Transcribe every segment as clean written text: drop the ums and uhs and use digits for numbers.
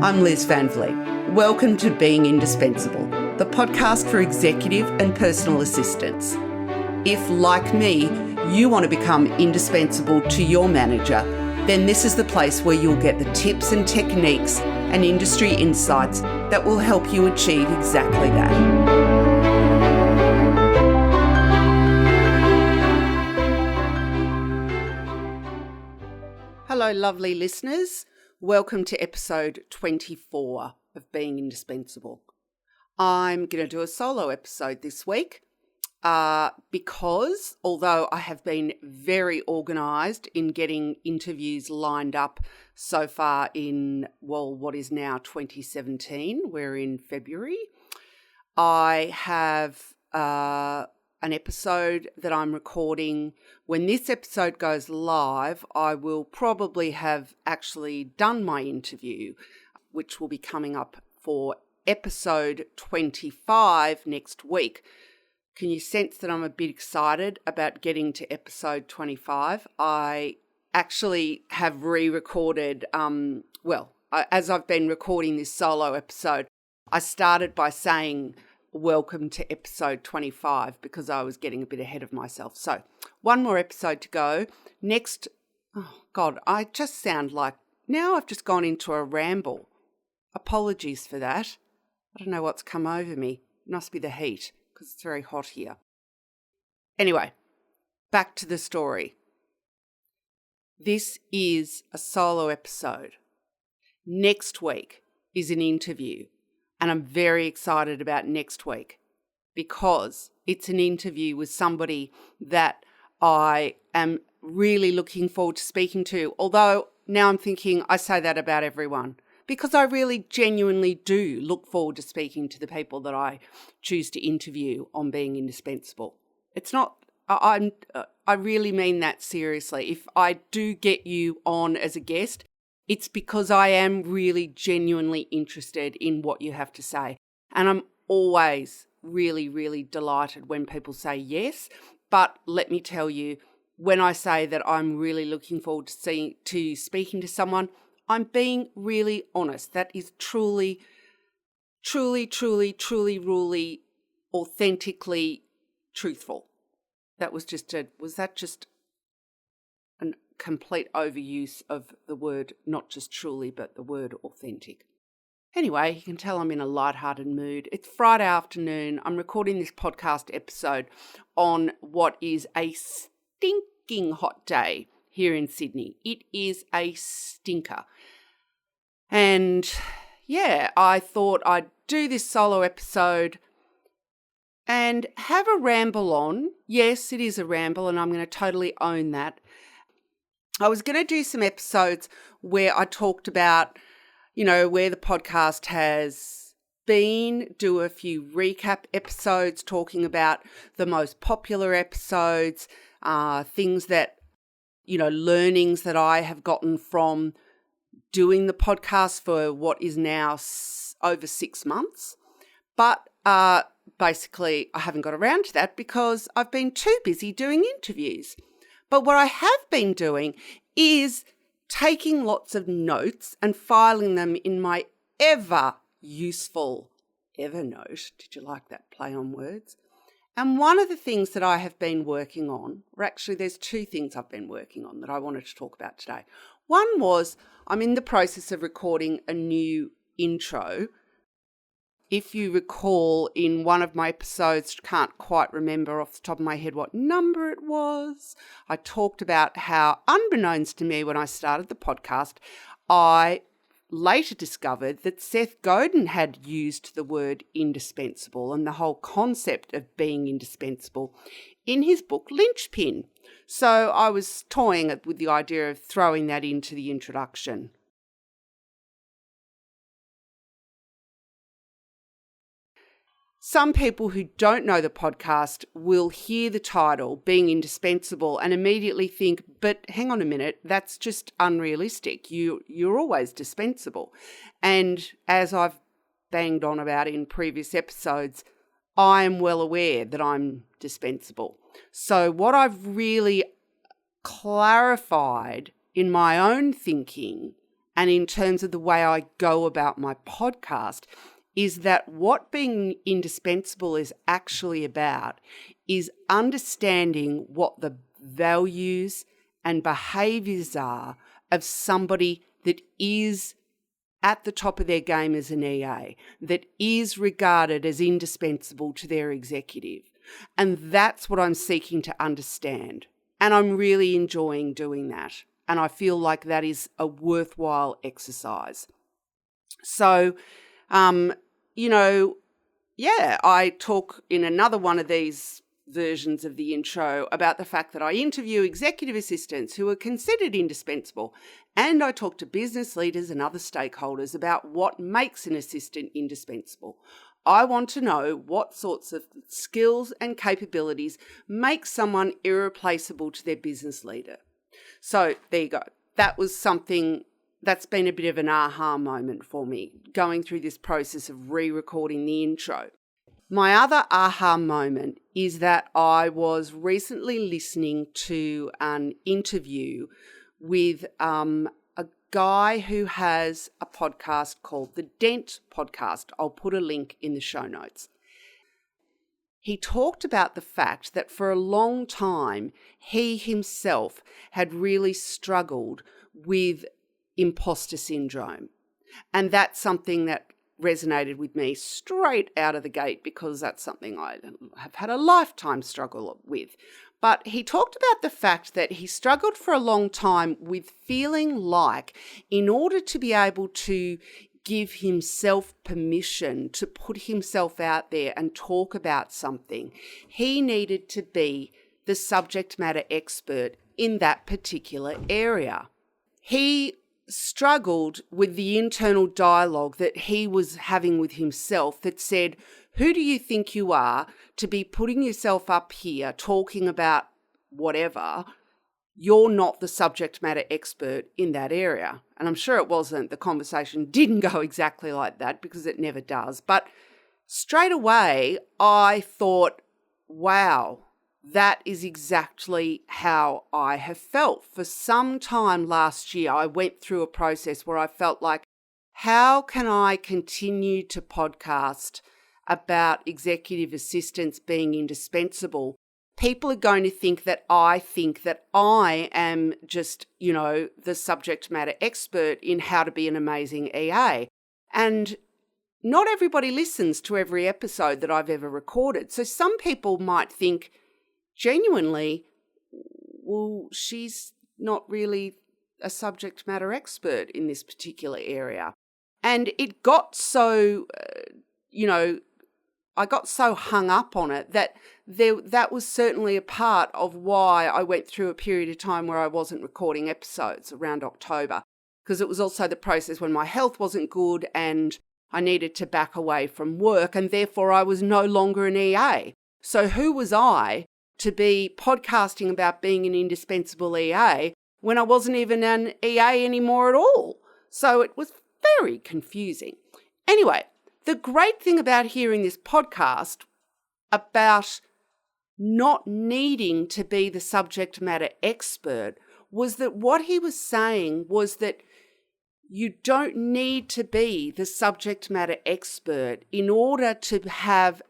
I'm Liz Van Vliet. Welcome to Being Indispensable, the podcast for executive and personal assistants. If, like me, you want to become indispensable to your manager, then this is the place where you'll get the tips and techniques and industry insights that will help you achieve exactly that. Hello, lovely listeners. Welcome to episode 24 of Being Indispensable. I'm going to do a solo episode this week because although I have been very organised in getting interviews lined up so far in, what is now 2017, we're in February, I have an episode that I'm recording. When this episode goes live, I will probably have actually done my interview, which will be coming up for episode 25 next week. Can you sense that I'm a bit excited about getting to episode 25? I actually have re-recorded, as I've been recording this solo episode, I started by saying welcome to episode 25 because I was getting a bit ahead of myself. So one more episode to go. Next, I just sound like, now I've just gone into a ramble. Apologies for that. I don't know what's come over me. It must be the heat because it's very hot here. Anyway, back to the story. This is a solo episode. Next week is an interview. And I'm very excited about next week because it's an interview with somebody that I am really looking forward to speaking to. Although now I'm thinking I say that about everyone because I really genuinely do look forward to speaking to the people that I choose to interview on Being Indispensable. It's not, I really mean that seriously. If I do get you on as a guest, it's because I am really genuinely interested in what you have to say. And I'm always really, really delighted when people say yes. But let me tell you, when I say that I'm really looking forward to speaking to someone, I'm being really honest. That is truly, authentically truthful. Was that just an complete overuse of the word, not just truly, but the word authentic. Anyway, you can tell I'm in a lighthearted mood. It's Friday afternoon. I'm recording this podcast episode on what is a stinking hot day here in Sydney. It is a stinker. And yeah, I thought I'd do this solo episode and have a ramble on. Yes, it is a ramble, and I'm going to totally own that. I was going to do some episodes where I talked about, where the podcast has been, do a few recap episodes talking about the most popular episodes, things that, learnings that I have gotten from doing the podcast for what is now over 6 months. But basically, I haven't got around to that because I've been too busy doing interviews. But what I have been doing is taking lots of notes and filing them in my ever useful Evernote. Did you like that play on words? And one of the things that I have been working on, or actually there's two things I've been working on that I wanted to talk about today. One was I'm in the process of recording a new intro. If you recall, in one of my episodes, can't quite remember off the top of my head what number it was, I talked about how, unbeknownst to me when I started the podcast, I later discovered that Seth Godin had used the word indispensable and the whole concept of being indispensable in his book Linchpin. So I was toying with the idea of throwing that into the introduction. Some people who don't know the podcast will hear the title, Being Indispensable, and immediately think, but hang on a minute, that's just unrealistic. You're always dispensable. And as I've banged on about in previous episodes, I am well aware that I'm dispensable. So what I've really clarified in my own thinking and in terms of the way I go about my podcast, is that what being indispensable is actually about is understanding what the values and behaviours are of somebody that is at the top of their game as an EA, that is regarded as indispensable to their executive. And that's what I'm seeking to understand. And I'm really enjoying doing that. And I feel like that is a worthwhile exercise. So, I talk in another one of these versions of the intro about the fact that I interview executive assistants who are considered indispensable, and I talk to business leaders and other stakeholders about what makes an assistant indispensable. I want to know what sorts of skills and capabilities make someone irreplaceable to their business leader. So there you go. That was something that's been a bit of an aha moment for me, going through this process of re-recording the intro. My other aha moment is that I was recently listening to an interview with a guy who has a podcast called the Dent Podcast. I'll put a link in the show notes. He talked about the fact that for a long time, he himself had really struggled with imposter syndrome. And that's something that resonated with me straight out of the gate because that's something I have had a lifetime struggle with. But he talked about the fact that he struggled for a long time with feeling like in order to be able to give himself permission to put himself out there and talk about something, he needed to be the subject matter expert in that particular area. He struggled with the internal dialogue that he was having with himself that said, who do you think you are to be putting yourself up here talking about whatever? You're not the subject matter expert in that area. And I'm sure it wasn't. The conversation didn't go exactly like that because it never does. But straight away, I thought, wow, that is exactly how I have felt. For some time last year, I went through a process where I felt like, how can I continue to podcast about executive assistants being indispensable? People are going to think that I am just, the subject matter expert in how to be an amazing EA. And not everybody listens to every episode that I've ever recorded. So some people might think, genuinely, well, she's not really a subject matter expert in this particular area. And it got so, I got so hung up on it that that was certainly a part of why I went through a period of time where I wasn't recording episodes around October, because it was also the process when my health wasn't good and I needed to back away from work, and therefore I was no longer an EA. So who was I to be podcasting about being an indispensable EA when I wasn't even an EA anymore at all? So it was very confusing. Anyway, the great thing about hearing this podcast about not needing to be the subject matter expert was that what he was saying was that you don't need to be the subject matter expert in order to have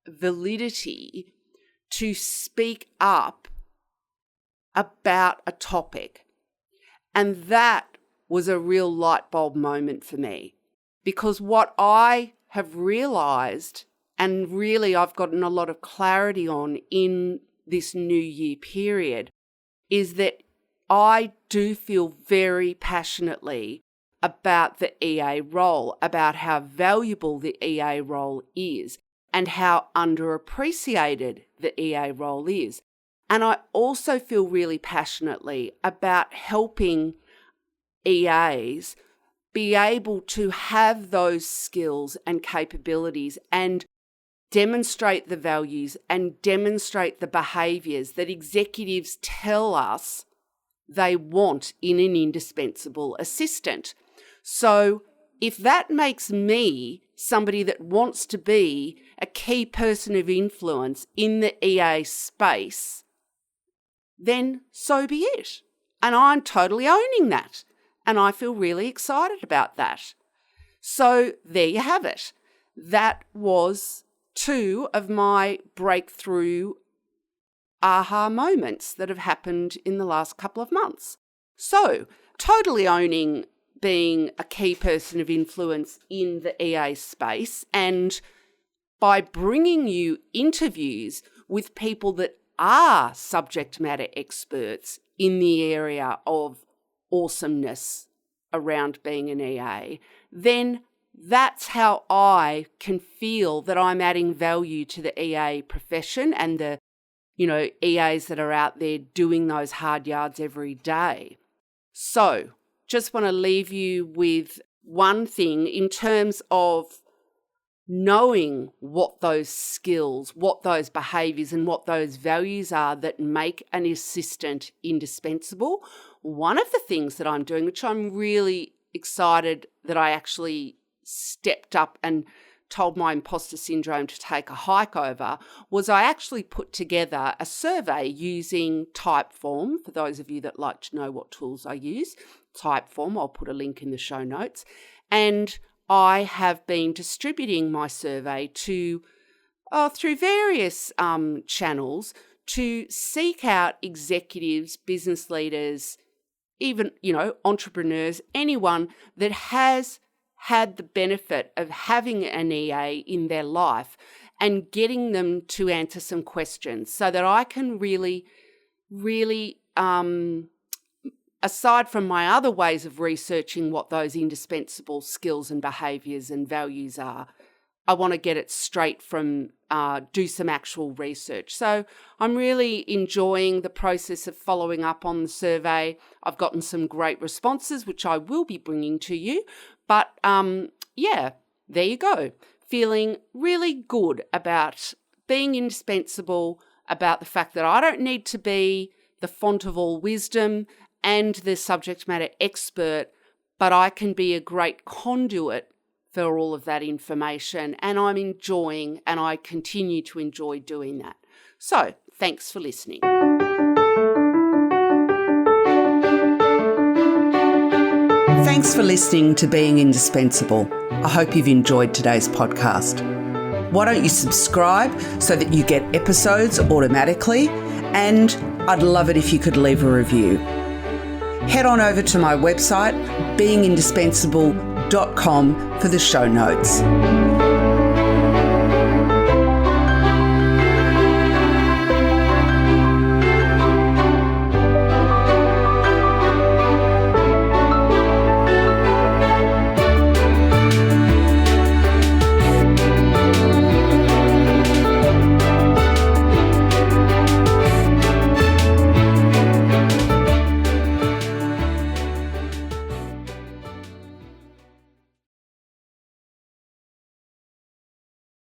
validity to speak up about a topic. And that was a real light bulb moment for me, because what I have realised, and really I've gotten a lot of clarity on in this new year period, is that I do feel very passionately about the EA role, about how valuable the EA role is and how underappreciated the EA role is. And I also feel really passionately about helping EAs be able to have those skills and capabilities and demonstrate the values and demonstrate the behaviours that executives tell us they want in an indispensable assistant. So if that makes me somebody that wants to be a key person of influence in the EA space, then so be it. And I'm totally owning that. and I feel really excited about that. So there you have it. That was 2 of my breakthrough aha moments that have happened in the last couple of months. So, totally owning being a key person of influence in the EA space, and by bringing you interviews with people that are subject matter experts in the area of awesomeness around being an EA, then that's how I can feel that I'm adding value to the EA profession and the, EAs that are out there doing those hard yards every day. So, just want to leave you with one thing in terms of knowing what those skills, what those behaviours and what those values are that make an assistant indispensable. One of the things that I'm doing, which I'm really excited that I actually stepped up and told my imposter syndrome to take a hike over, was I actually put together a survey using Typeform. For those of you that like to know what tools I use, Typeform, I'll put a link in the show notes. And I have been distributing my survey to through various channels to seek out executives, business leaders, even, entrepreneurs, anyone that has had the benefit of having an EA in their life and getting them to answer some questions so that I can really, aside from my other ways of researching what those indispensable skills and behaviours and values are, I want to get it straight from, do some actual research. So I'm really enjoying the process of following up on the survey. I've gotten some great responses, which I will be bringing to you. But there you go. Feeling really good about being indispensable, about the fact that I don't need to be the font of all wisdom and the subject matter expert, but I can be a great conduit for all of that information, and I'm enjoying and I continue to enjoy doing that. So, thanks for listening. Thanks for listening to Being Indispensable. I hope you've enjoyed today's podcast. Why don't you subscribe so that you get episodes automatically? And I'd love it if you could leave a review. Head on over to my website, beingindispensable.com, for the show notes.